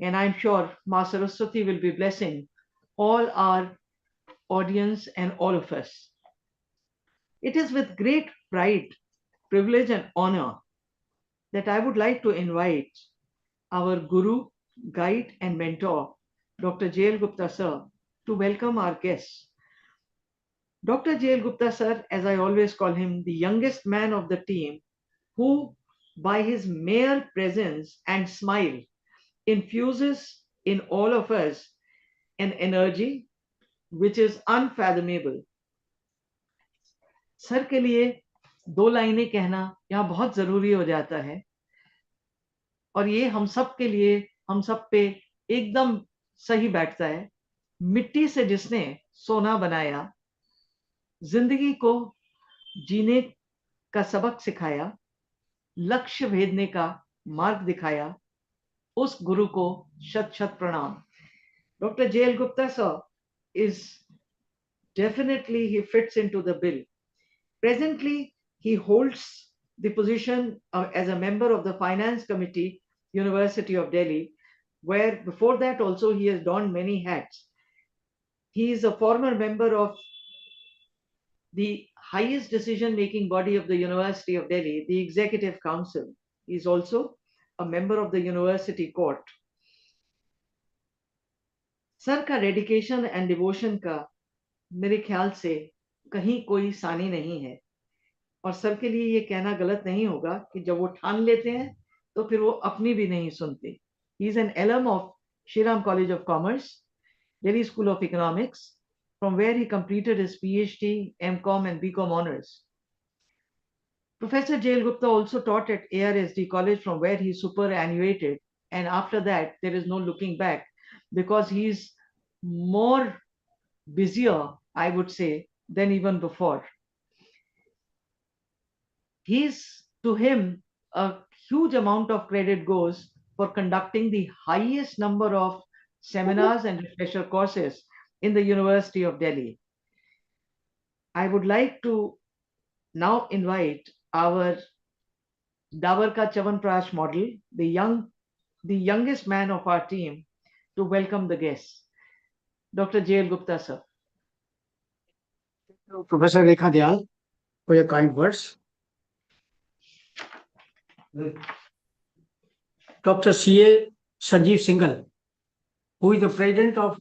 and I'm sure Ma Saraswati will be blessing all our audience and all of us. It is with great pride, privilege, and honor that I would like to invite our Guru, guide, and mentor, Dr. J.L. Gupta sir, to welcome our guests. Dr. J.L. Gupta sir, as I always call him, the youngest man of the team, who, by his mere presence and smile, infuses in all of us an energy which is unfathomable. Sir के लिए दो लाइनें कहना यहाँ बहुत जरूरी हो जाता है और ये हम सब के लिए हम सब पे एकदम सही बैठता है. मिट्टी से जिसने सोना बनाया, जिंदगी को जीने का सबक सिखाया, लक्ष्य भेदने का मार्ग दिखाया, उस गुरु को शत शत प्रणाम. Dr. J.L. Gupta sir is definitely, he fits into the bill. Presently, he holds the position as a member of the Finance Committee, University of Delhi, where before that also he has donned many hats. He is a former member of the highest decision-making body of the University of Delhi, the Executive Council. He is also a member of the University Court. Sir का dedication and devotion का मेरे ख्याल से कहीं कोई सानी नहीं है और सर के लिए ये कहना गलत नहीं होगा कि जब वो ठान लेते हैं तो फिर वो अपनी भी नहीं सुनते. He is an alum of Shriram college of commerce, Delhi school of economics, from where he completed his PhD, MCom and BCom honors. Professor J.L. Gupta also taught at ARSD College, from where he superannuated, and after that there is no looking back because he's more busier, I would say, than even before. To him, a huge amount of credit goes for conducting the highest number of seminars and refresher courses in the University of Delhi. I would like to now invite our Davar Ka Chavanprash model, the youngest man of our team, to welcome the guests. Dr. J.L. Gupta, sir. Professor Rekha Dayal, for your kind words. Dr. C.A. Sanjeev Singhal, who is the president of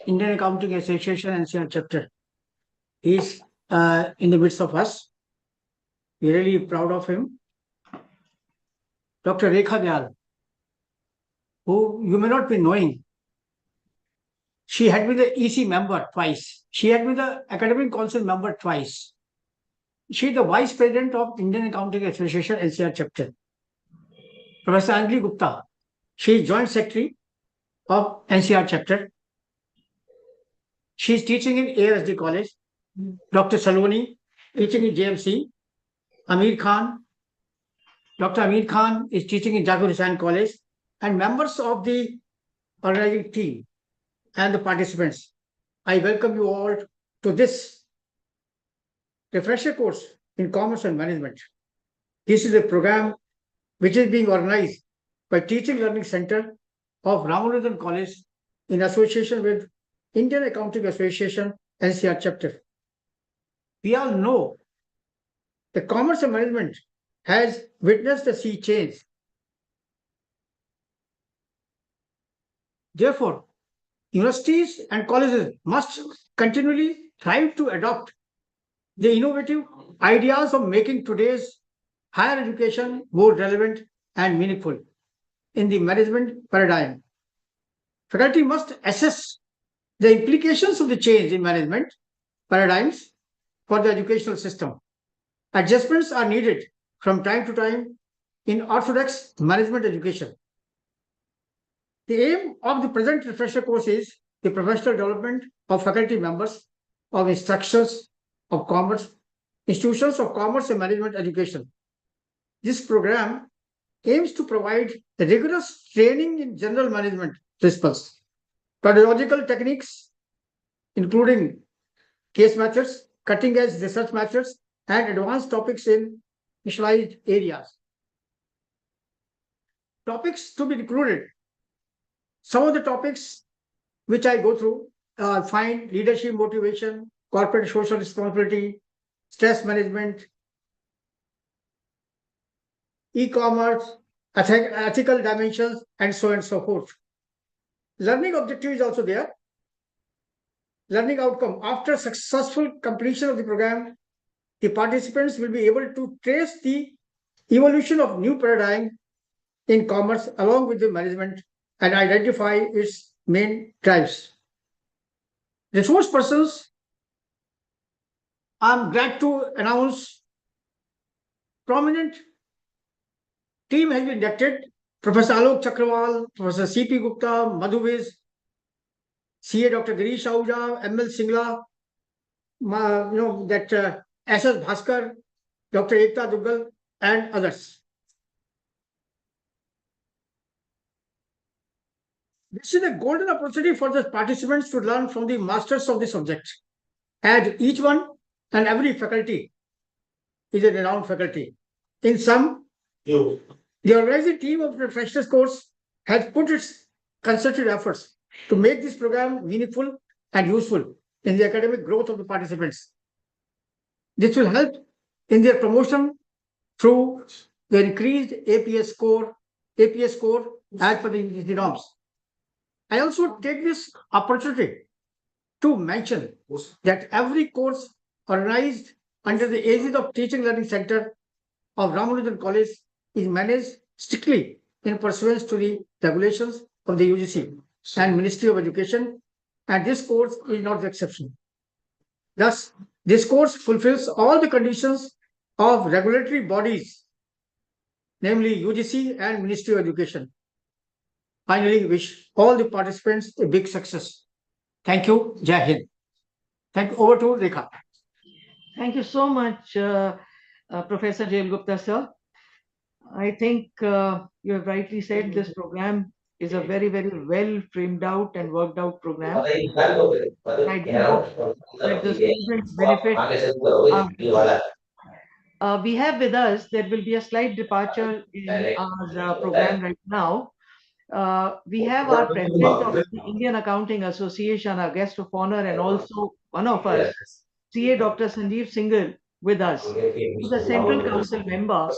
Indian Accounting Association NCR chapter, is in the midst of us. We're really proud of him. Dr. Rekha Dayal, who you may not be knowing, she had been the EC member twice. She had been the Academic Council member twice. She is the Vice President of Indian Accounting Association NCR chapter. Professor Anjali Gupta, she is Joint Secretary of NCR chapter. She is teaching in ASD College. Dr. Saloni, teaching in JMC. Amir Khan, Dr. Amir Khan is teaching in Jagur Hussain College, and members of the organizing team and the participants, I welcome you all to this refresher course in Commerce and Management. This is a program which is being organized by Teaching Learning Center of Ramanujan College in association with Indian Accounting Association NCR chapter. We all know the Commerce and Management has witnessed a sea change. Therefore, universities and colleges must continually strive to adopt the innovative ideas of making today's higher education more relevant and meaningful in the management paradigm. Faculty must assess the implications of the change in management paradigms for the educational system. Adjustments are needed from time to time in orthodox management education. The aim of the present refresher course is the professional development of faculty members of instructions of commerce, institutions of commerce and management education. This program aims to provide a rigorous training in general management principles, pedagogical techniques, including case methods, cutting-edge research methods, and advanced topics in specialized areas. Topics to be included: Some of the topics which I go through find leadership motivation, corporate social responsibility, stress management, e-commerce, ethical dimensions, and so on and so forth. Learning objective is also there. Learning outcome. After successful completion of the program, the participants will be able to trace the evolution of new paradigm in commerce along with the management and identify its main drives. Resource persons, I'm glad to announce prominent team has been inducted. Professor Alok Chakrawal, Professor C.P. Gupta, Madhuviz, CA Dr. Girish Ahuja, ML Singla, that SS Bhaskar, Dr. Ekta Duggal, and others. This is a golden opportunity for the participants to learn from the masters of the subject. And each one and every faculty is a renowned faculty. In sum, the organizing team of the freshers course has put its concerted efforts to make this program meaningful and useful in the academic growth of the participants. This will help in their promotion through the increased APS score as per the norms. I also take this opportunity to mention that every course organized under the aegis of Teaching Learning Center of Ramanujan College is managed strictly in pursuance to the regulations of the UGC and Ministry of Education, and this course is not the exception. Thus, this course fulfills all the conditions of regulatory bodies, namely UGC and Ministry of Education. Finally, wish all the participants a big success. Thank you. Jai Hind. Thank you. Over to Rekha. Thank you so much, Professor Jail Gupta, sir. I think you have rightly said this program is a very, very well framed out and worked out program. I do hope that the students benefit. We have with us, there will be a slight departure in our program right now. We have our president of the Indian Accounting Association, our guest of honor, and also one of us, CA Dr. Sanjeev Singhal, with us. He's a Central Council member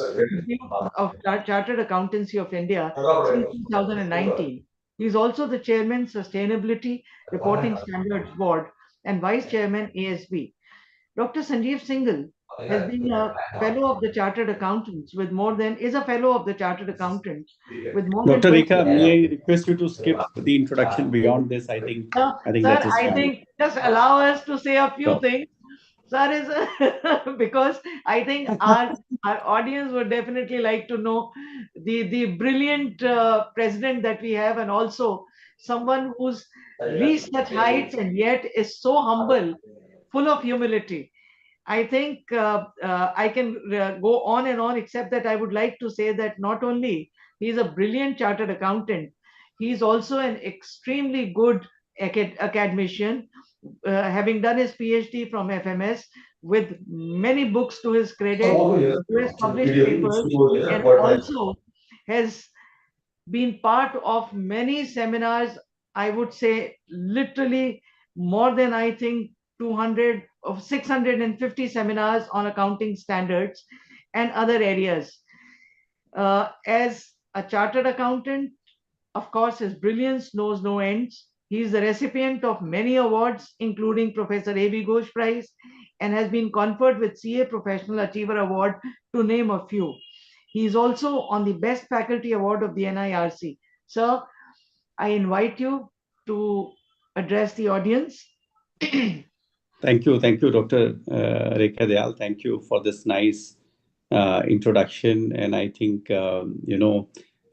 of Chartered Accountancy of India since 2019. He's also the chairman, Sustainability Reporting Standards Board, and vice chairman, ASB. Dr. Sanjeev Singhal has been a fellow of the Chartered Accountants with more than is a fellow of the Chartered Accountants with more than Dr. 20. Rekha, may I request you to skip the introduction beyond this? I think Sir, that is I fine. think just allow us to say a few Sure. things. Sir is because I think our audience would definitely like to know the brilliant president that we have, and also someone who's reached such heights and yet is so humble, full of humility. I think I can go on and on, except that I would like to say that not only he is a brilliant chartered accountant, he is also an extremely good academician, having done his PhD from FMS with many books to his credit, who has published papers, and also has been part of many seminars. I would say literally more than I think 200 of 650 seminars on accounting standards and other areas. As a chartered accountant, of course, his brilliance knows no ends. He is the recipient of many awards, including Professor A.B. Ghosh Prize, and has been conferred with CA Professional Achiever Award, to name a few. He is also on the Best Faculty Award of the NIRC. Sir, I invite you to address the audience. Thank you, Dr. Rekha Dayal. Thank you for this nice introduction. And I think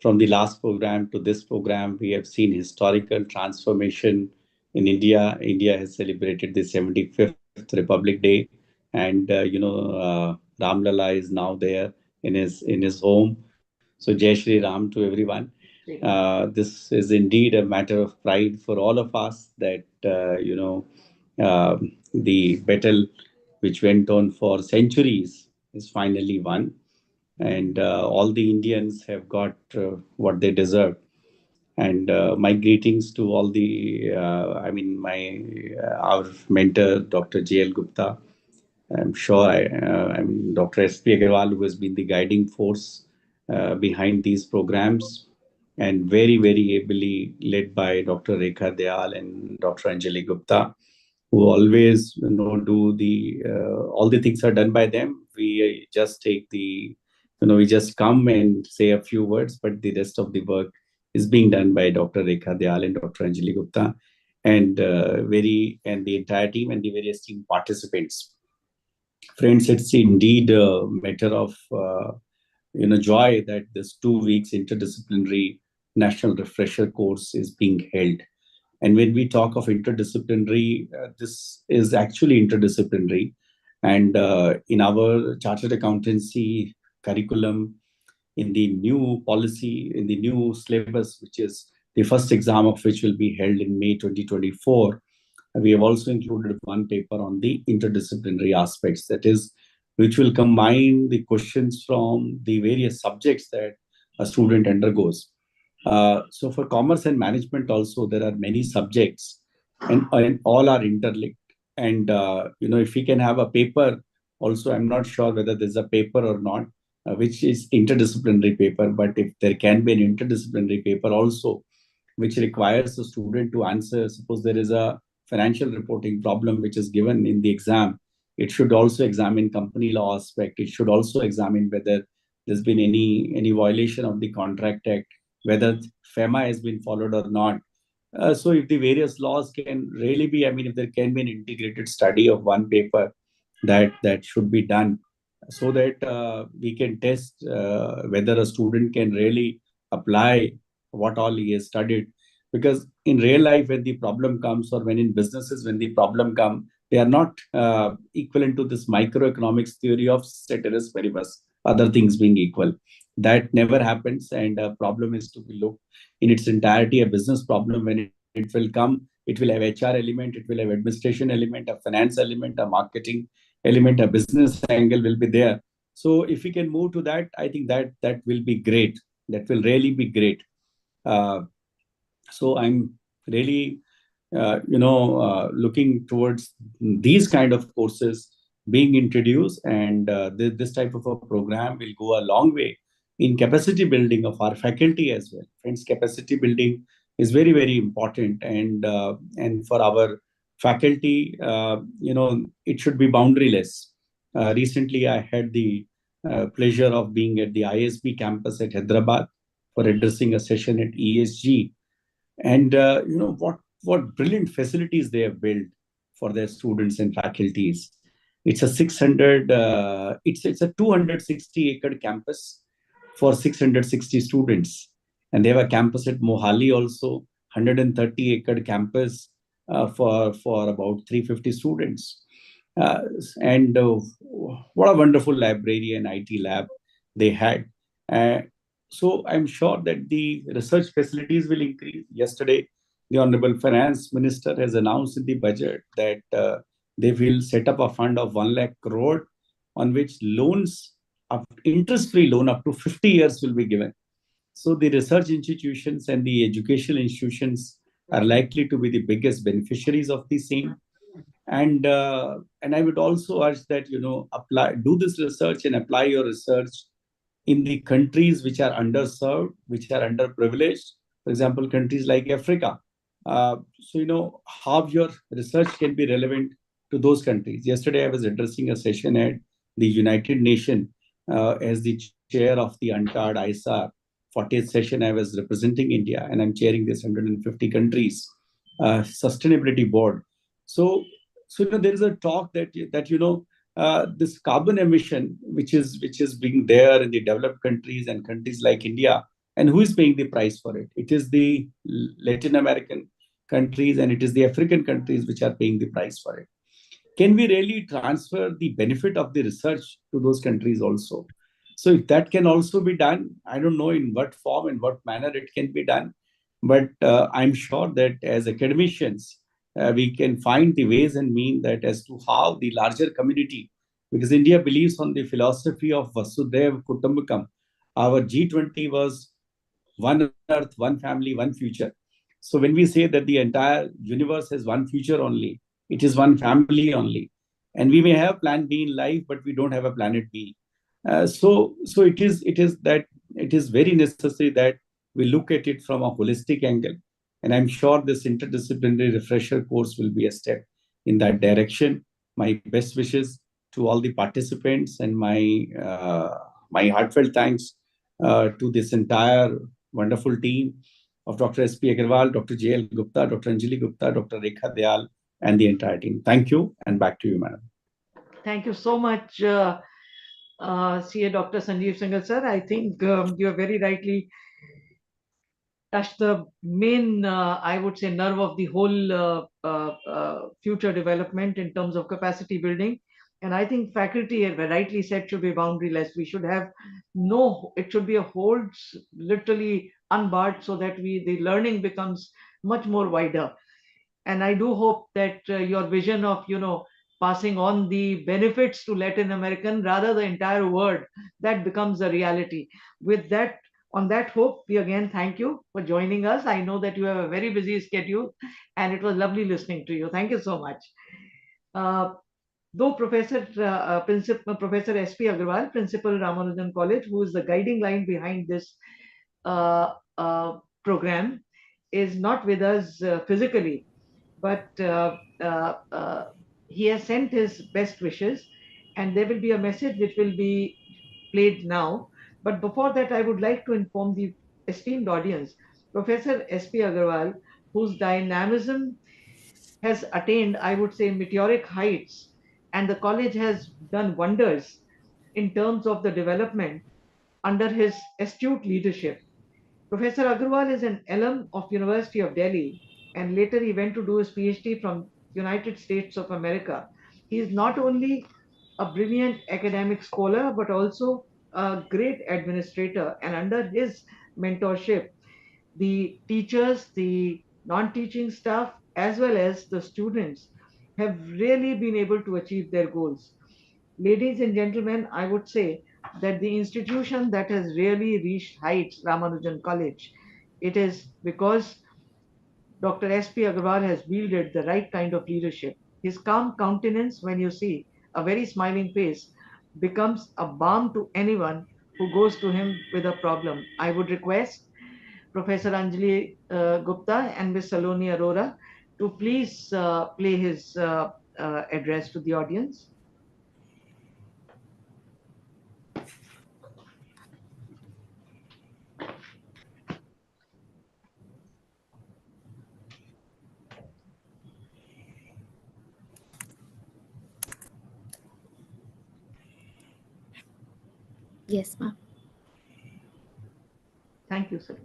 from the last program to this program, we have seen historical transformation in India. India has celebrated the 75th Republic Day, and Ram Lalla is now there in his home. So Jai Shri Ram to everyone. This is indeed a matter of pride for all of us that the battle which went on for centuries is finally won, and all the Indians have got what they deserve. And my greetings to all the, our mentor, Dr. J.L. Gupta. I'm sure Dr. S.P. Agarwal, who has been the guiding force behind these programs, and very, very ably led by Dr. Rekha Dayal and Dr. Anjali Gupta, who always do the all the things are done by them. We just take the we just come and say a few words, but the rest of the work is being done by Dr. Rekha Dayal and Dr. Anjali Gupta, and the entire team and the various team participants. Friends, it's indeed a matter of joy that this 2 weeks interdisciplinary national refresher course is being held. And when we talk of interdisciplinary, this is actually interdisciplinary. And in our chartered accountancy curriculum, in the new policy, in the new syllabus, which is the first exam of which will be held in May 2024, we have also included one paper on the interdisciplinary aspects, that is, which will combine the questions from the various subjects that a student undergoes. So for commerce and management also, there are many subjects, and all are interlinked. And if we can have a paper, also I'm not sure whether there's a paper or not, which is interdisciplinary paper, but if there can be an interdisciplinary paper also, which requires the student to answer. Suppose there is a financial reporting problem which is given in the exam, it should also examine company law aspect. It should also examine whether there's been any violation of the Contract Act, whether FEMA has been followed or not. So if the various laws can really be, if there can be an integrated study of one paper, that should be done, so that we can test whether a student can really apply what all he has studied. Because in real life, when the problem comes, or when in businesses, when the problem come, they are not equivalent to this microeconomics theory of ceteris paribus, other things being equal. That never happens, and a problem is to be looked in its entirety. A business problem, when it will come, it will have HR element, it will have administration element, a finance element, a marketing element, a business angle will be there. So if we can move to that, I think that will be great. That will really be great. Uh, so I'm really looking towards these kind of courses being introduced, and this type of a program will go a long way in capacity building of our faculty as well. Friends, capacity building is very, very important, and for our faculty, it should be boundaryless. Recently, I had the pleasure of being at the ISB campus at Hyderabad for addressing a session at ESG, and what brilliant facilities they have built for their students and faculties. It's a 600 it's a 260-acre campus for 660 students, and they have a campus at Mohali also, 130-acre campus for about 350 students. uh, and what a wonderful library and IT lab they had. uh, so I'm sure that the research facilities will increase. Yesterday, the Honorable Finance Minister has announced in the budget that they will set up a fund of 1 lakh crore, on which loans, interest-free loan up to 50 years will be given. So the research institutions and the educational institutions are likely to be the biggest beneficiaries of the same. And I would also urge that do this research and apply your research in the countries which are underserved, which are underprivileged. For example, countries like Africa. So how your research can be relevant to those countries. Yesterday, I was addressing a session at the United Nations as the chair of the UNCTAD ISAR 40th session. I was representing India, and I'm chairing this 150 countries sustainability board. So there is a talk that this carbon emission, which is being there in the developed countries and countries like India, and who is paying the price for it? It is the Latin American countries, and it is the African countries which are paying the price for it. Can we really transfer the benefit of the research to those countries also? So if that can also be done, I don't know in what form, in what manner it can be done, but I'm sure that as academicians, we can find the ways and mean that as to how the larger community, because India believes on the philosophy of Vasudev Kutumbakam. Our G20 was one earth, one family, one future. So when we say that the entire universe has one future only, it is one family only. And we may have plan B in life, but we don't have a planet B. So it is very necessary that we look at it from a holistic angle. And I'm sure this interdisciplinary refresher course will be a step in that direction. My best wishes to all the participants, and my heartfelt thanks to this entire wonderful team of Dr. S.P. Agarwal, Dr. J.L. Gupta, Dr. Anjali Gupta, Dr. Rekha Dayal, and the entire team. Thank you, and back to you, madam. Thank you so much, CA Dr. Sanjeev Singhal, sir. I think you have very rightly touched the main, I would say, nerve of the whole future development in terms of capacity building. And I think faculty, rightly said, should be boundaryless. We should have it should be a holds literally unbarred, so that the learning becomes much more wider. And I do hope that your vision of passing on the benefits to Latin American, rather the entire world, that becomes a reality. With that, on that hope, we again thank you for joining us. I know that you have a very busy schedule, and it was lovely listening to you. Thank you so much. uh, though Professor S.P. Agarwal, Principal, Ramanujan College, who is the guiding line behind this program, is not with us physically, but he has sent his best wishes, and there will be a message which will be played now. But before that, I would like to inform the esteemed audience, Professor S.P. Agarwal, whose dynamism has attained, I would say, meteoric heights, and the college has done wonders in terms of the development under his astute leadership. Professor Agarwal is an alum of University of Delhi, and later he went to do his PhD from United States of America. He is not only a brilliant academic scholar, but also a great administrator, and under his mentorship, the teachers, the non-teaching staff, as well as the students have really been able to achieve their goals. Ladies and gentlemen, I would say that the institution that has really reached heights, Ramanujan College, it is because Dr. S.P. Agarwal has wielded the right kind of leadership. His calm countenance, when you see a very smiling face, becomes a balm to anyone who goes to him with a problem. I would request Professor Anjali Gupta and Ms. Saloni Arora to please play his address to the audience. Yes, ma'am. Thank you, sir.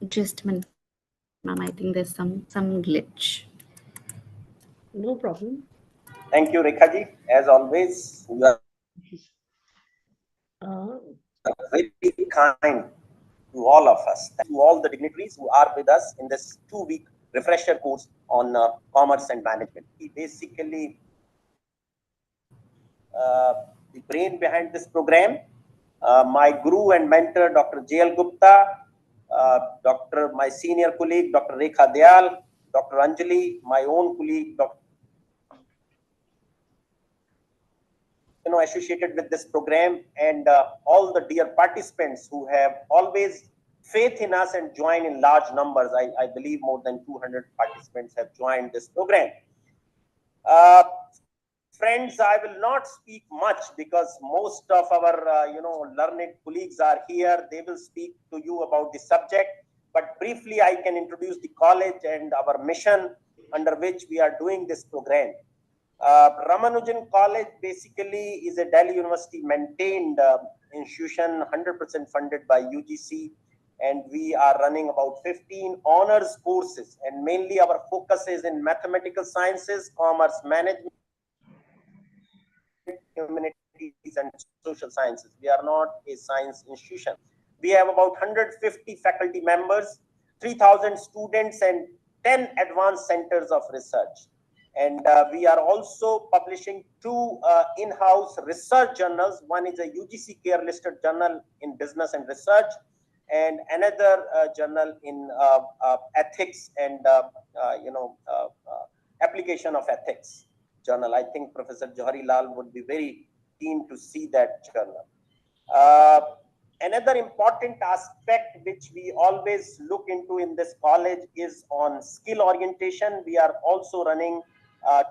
Just a minute, ma'am. I think there's some glitch. No problem. Thank you, Rekha ji. As always, you are very kind to all of us. Thank you all the dignitaries who are with us in this 2-week refresher course on commerce and management. He basically the brain behind this program. My guru and mentor, Dr. J.L. Gupta, my senior colleague, Dr. Rekha Dayal, Dr. Anjali, my own colleague, Dr. Associated with this program, and all the dear participants who have always faith in us and join in large numbers. I believe more than 200 participants have joined this program. Friends, I will not speak much because most of our learned colleagues are here. They will speak to you about the subject, but briefly I can introduce the college and our mission under which we are doing this program. Ramanujan College basically is a Delhi University maintained institution, 100% funded by UGC, and we are running about 15 honors courses, and mainly our focus is in mathematical sciences, commerce management, humanities, and social sciences. We are not a science institution. We have about 150 faculty members, 3,000 students, and 10 advanced centers of research. And we are also publishing 2 in-house research journals. One is a UGC care listed journal in business and research, and another journal in ethics and application of ethics journal. I think Professor Johari Lal would be very keen to see that journal. Another important aspect which we always look into in this college is on skill orientation. We are also running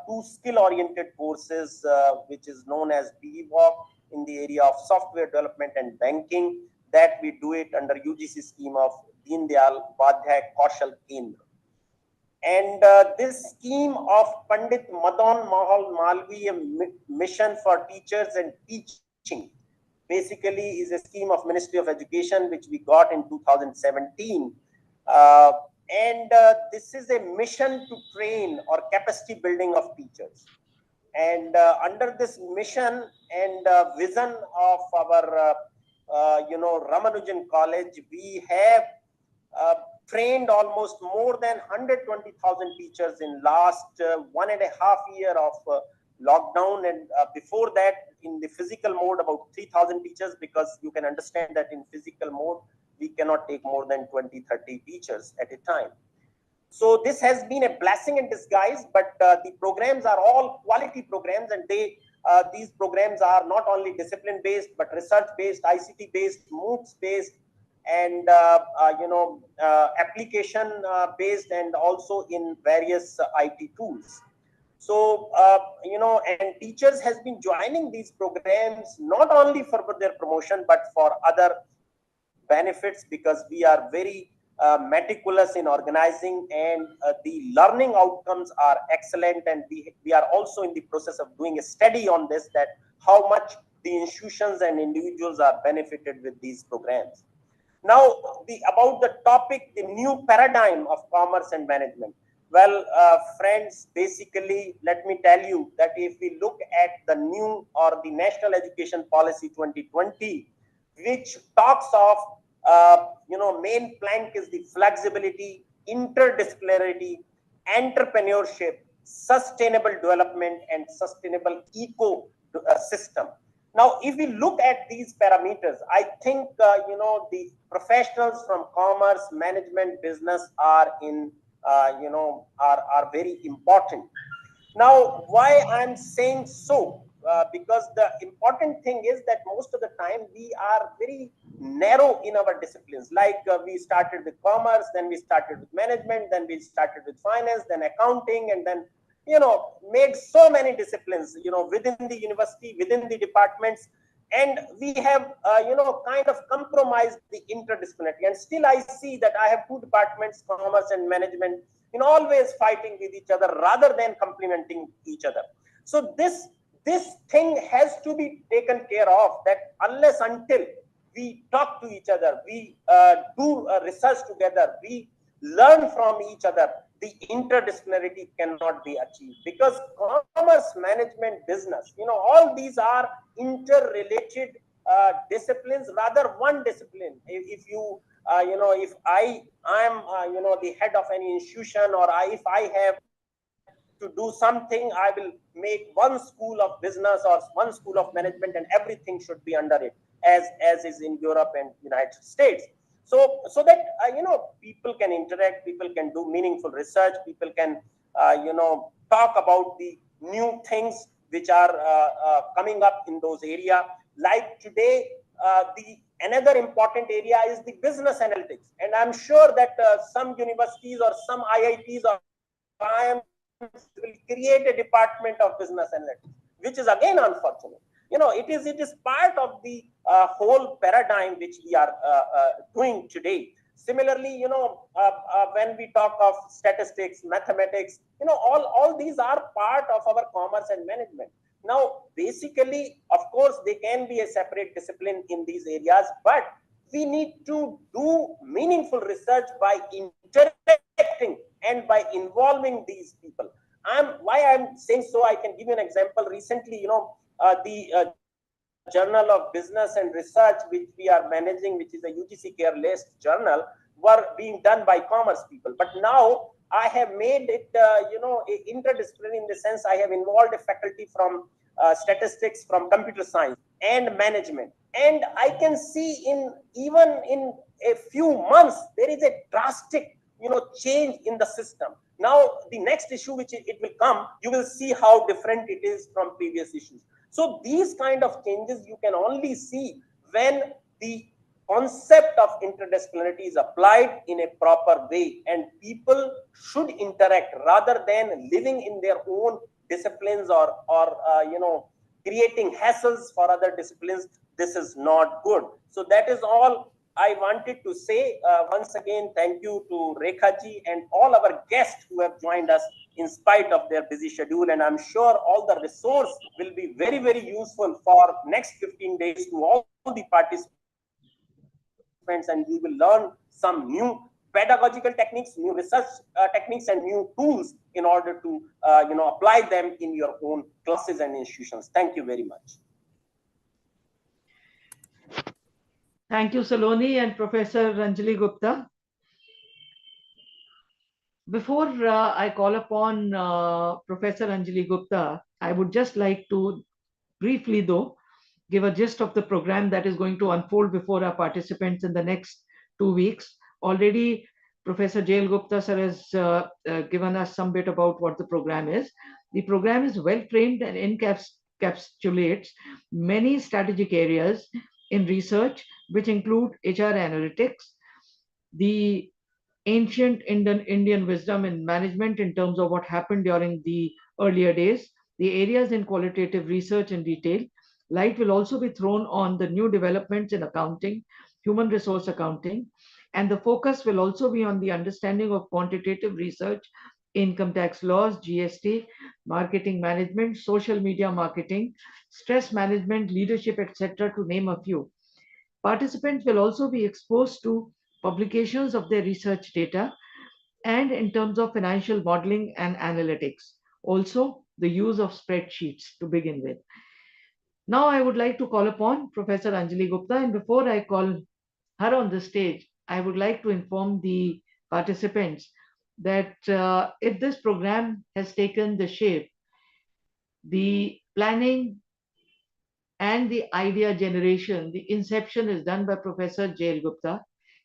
2 skill-oriented courses, which is known as BVOC in the area of software development and banking, that we do it under UGC scheme of Deen Dayal Upadhyay Kaushal Kendra. And this scheme of Pandit Madan Mohal Malvi Mission for Teachers and Teaching basically is a scheme of Ministry of Education, which we got in 2017. This is a mission to train or capacity building of teachers. And under this mission and vision of our, Ramanujan College, we have trained almost more than 120,000 teachers in last 1.5 years of lockdown, and before that in the physical mode about 3,000 teachers, because you can understand that in physical mode we cannot take more than 20-30 teachers at a time. So this has been a blessing in disguise, but the programs are all quality programs, and these programs are not only discipline based but research based, ICT based, MOOCs based, and application based, and also in various IT tools. So and teachers has been joining these programs not only for their promotion but for other benefits, because we are very meticulous in organizing, and the learning outcomes are excellent, and we are also in the process of doing a study on this, that how much the institutions and individuals are benefited with these programs. Now, about the topic, the new paradigm of commerce and management. Well, friends, basically, let me tell you that if we look at the new or the National Education Policy 2020, which talks of, main plank is the flexibility, interdisciplinarity, entrepreneurship, sustainable development, and sustainable ecosystem. Now, if we look at these parameters, I think, the professionals from commerce, management, business are in, are very important. Now, why I'm saying so? Because the important thing is that most of the time we are very narrow in our disciplines. Like we started with commerce, then we started with management, then we started with finance, then accounting, and then made so many disciplines, within the university, within the departments, and we have, kind of compromised the interdisciplinarity. And still I see that I have 2 departments, commerce and management, always fighting with each other rather than complementing each other. So this thing has to be taken care of, that unless until we talk to each other, we do research together, we learn from each other, the interdisciplinarity cannot be achieved. Because commerce, management, business, all these are interrelated disciplines, rather one discipline. If you, if I am, the head of any institution, or if I have to do something, I will make one school of business or one school of management, and everything should be under it, as is in Europe and United States. So that, people can interact, people can do meaningful research, people can, talk about the new things which are coming up in those areas. Like today, another important area is the business analytics. And I'm sure that some universities or some IITs or IIMs will create a department of business analytics, which is again unfortunate. It is part of the whole paradigm which we are doing today. Similarly, when we talk of statistics, mathematics, all these are part of our commerce and management. Now, basically, of course, they can be a separate discipline in these areas, but we need to do meaningful research by interacting and by involving these people. Why I'm saying so, I can give you an example. Recently, the Journal of Business and Research, which we are managing, which is a UGC care list journal, were being done by commerce people. But now I have made it, interdisciplinary in the sense I have involved a faculty from statistics, from computer science and management. And I can see even in a few months, there is a drastic, change in the system. Now, the next issue which it will come, you will see how different it is from previous issues. So these kind of changes you can only see when the concept of interdisciplinarity is applied in a proper way, and people should interact rather than living in their own disciplines or creating hassles for other disciplines. This is not good. So that is all I wanted to say. Once again, thank you to Rekha ji and all our guests who have joined us in spite of their busy schedule. And I'm sure all the resource will be very, very useful for next 15 days to all the participants, and you will learn some new pedagogical techniques, new research techniques, and new tools in order to apply them in your own classes and institutions. Thank you very much. Thank you, Saloni and Professor Ranjali Gupta. Before I call upon Professor Anjali Gupta, I would just like to briefly, though, give a gist of the program that is going to unfold before our participants in the next 2 weeks. Already, Professor J.L. Gupta sir has given us some bit about what the program is. The program is well framed and encapsulates many strategic areas in research, which include HR analytics, the ancient Indian wisdom in management in terms of what happened during the earlier days, the areas in qualitative research in detail. Light will also be thrown on the new developments in accounting, human resource accounting, and the focus will also be on the understanding of quantitative research, income tax laws, GST, marketing management, social media marketing, stress management, leadership, etc., to name a few. Participants will also be exposed to publications of their research data and in terms of financial modeling and analytics. Also, the use of spreadsheets to begin with. Now, I would like to call upon Professor Anjali Gupta, and before I call her on the stage, I would like to inform the participants that if this program has taken the shape, the planning and the idea generation, the inception is done by Professor J.L. Gupta.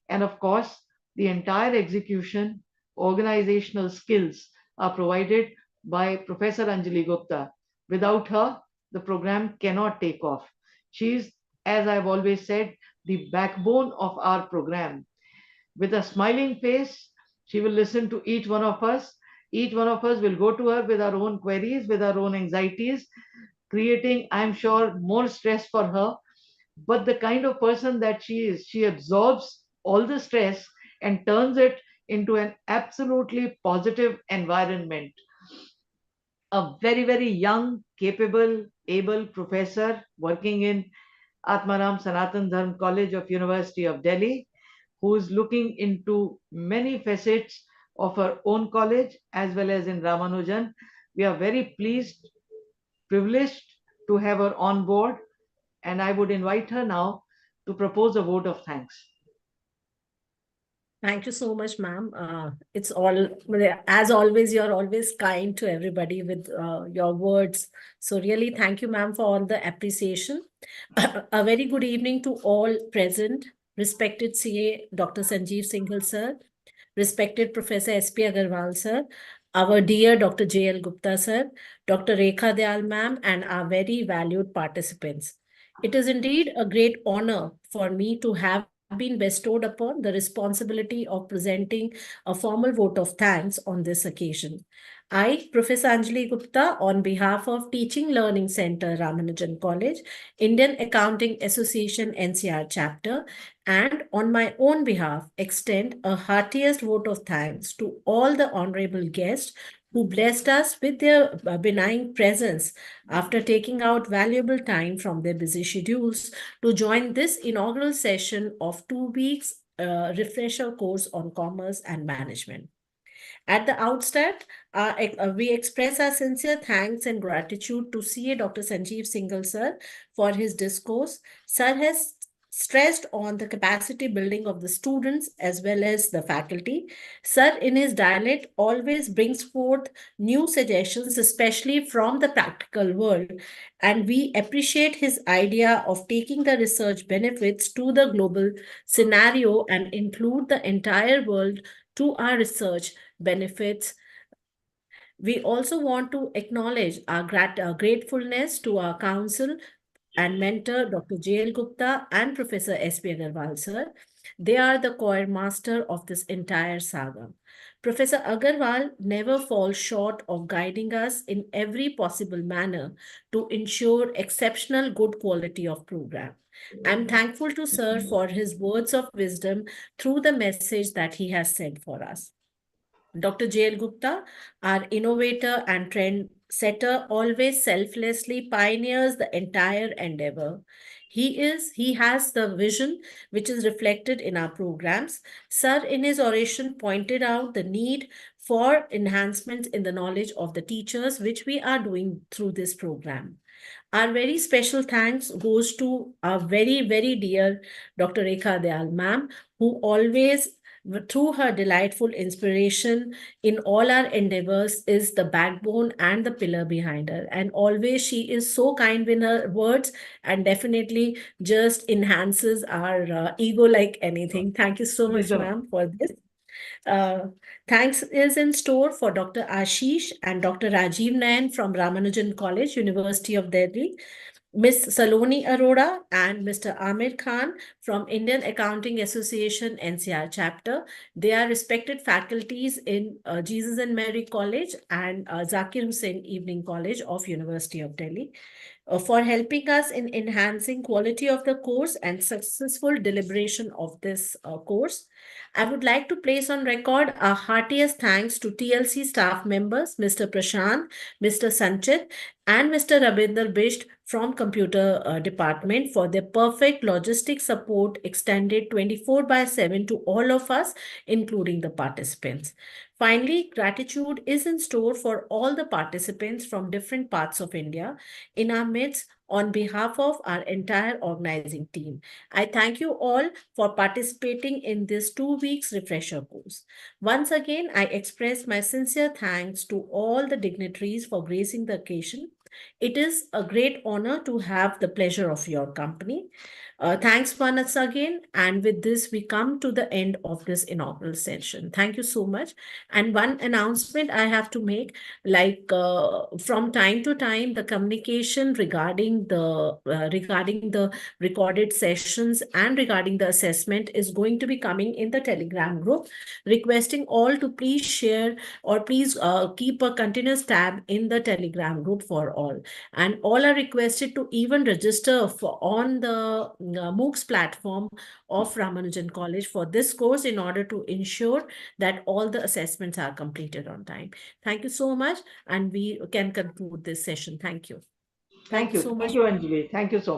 And of course, the entire execution, organizational skills are provided by Professor Anjali Gupta. Without her, the program cannot take off. She's, as I've always said, the backbone of our program. With a smiling face, she will listen to each one of us. Each one of us will go to her with our own queries, with our own anxieties, creating, I'm sure, more stress for her. But the kind of person that she is, she absorbs all the stress and turns it into an absolutely positive environment. A very, very young, capable, able professor working in Atmaram Sanatan Dharm College of University of Delhi, who is looking into many facets of her own college as well as in Ramanujan. We are very pleased, privileged to have her on board, and I would invite her now to propose a vote of thanks. Thank you so much, ma'am. It's all, as always, you're always kind to everybody with your words. So really, thank you, ma'am, for all the appreciation. A very good evening to all present, respected CA Dr. Sanjeev Singhal, sir, respected Professor S.P. Agarwal, sir, our dear Dr. J.L. Gupta, sir, Dr. Rekha Dayal, ma'am, and our very valued participants. It is indeed a great honor for me to have been bestowed upon the responsibility of presenting a formal vote of thanks on this occasion. I, Professor Anjali Gupta, on behalf of Teaching Learning Center, Ramanujan College, Indian Accounting Association NCR chapter, and on my own behalf, extend a heartiest vote of thanks to all the honorable guests who blessed us with their benign presence after taking out valuable time from their busy schedules to join this inaugural session of 2 weeks refresher course on commerce and management. At the outset, we express our sincere thanks and gratitude to CA Dr. Sanjeev Singhal, sir, for his discourse. Sir has stressed on the capacity building of the students as well as the faculty. Sir, in his dialect, always brings forth new suggestions, especially from the practical world. And we appreciate his idea of taking the research benefits to the global scenario and include the entire world to our research benefits. We also want to acknowledge our gratefulness to our council and mentor, Dr. J.L. Gupta and Professor S.P. Agarwal, sir. They are the choir master of this entire saga. Professor Agarwal never falls short of guiding us in every possible manner to ensure exceptional good quality of program. I'm thankful to sir for his words of wisdom through the message that he has sent for us. Dr. J.L. Gupta, our innovator and trend setter, always selflessly pioneers the entire endeavor. He has the vision which is reflected in our programs. Sir, in his oration, pointed out the need for enhancements in the knowledge of the teachers, which we are doing through this program. Our very special thanks goes to our very, very dear Dr. Rekha Dayal ma'am, who always, through her delightful inspiration in all our endeavors, is the backbone and the pillar behind her. And always she is so kind in her words and definitely just enhances our ego like anything. Thank you so much, ma'am, for this. Thanks is in store for Dr. Ashish and Dr. Rajiv Nayan from Ramanujan College, University of Delhi, Ms. Saloni Arora and Mr. Amir Khan from Indian Accounting Association NCR chapter. They are respected faculties in Jesus and Mary College and Zakir Hussain Evening College of University of Delhi. For helping us in enhancing quality of the course and successful deliberation of this course. I would like to place on record our heartiest thanks to TLC staff members, Mr. Prashant, Mr. Sanchit, and Mr. Rabinder Bisht from Computer Department for their perfect logistic support extended 24/7 to all of us, including the participants. Finally, gratitude is in store for all the participants from different parts of India in our midst on behalf of our entire organizing team. I thank you all for participating in this 2 weeks refresher course. Once again, I express my sincere thanks to all the dignitaries for gracing the occasion. It is a great honor to have the pleasure of your company. Thanks once again. And with this, we come to the end of this inaugural session. Thank you so much. And one announcement I have to make, like from time to time, the communication regarding the recorded sessions and regarding the assessment is going to be coming in the Telegram group, requesting all to please share or please keep a continuous tab in the Telegram group for all. And all are requested to even register on the MOOCs platform of Ramanujan College for this course in order to ensure that all the assessments are completed on time. Thank you so much, and we can conclude this session. Thank you. Thank you. So much. Thank you, Anjali. Thank you so much.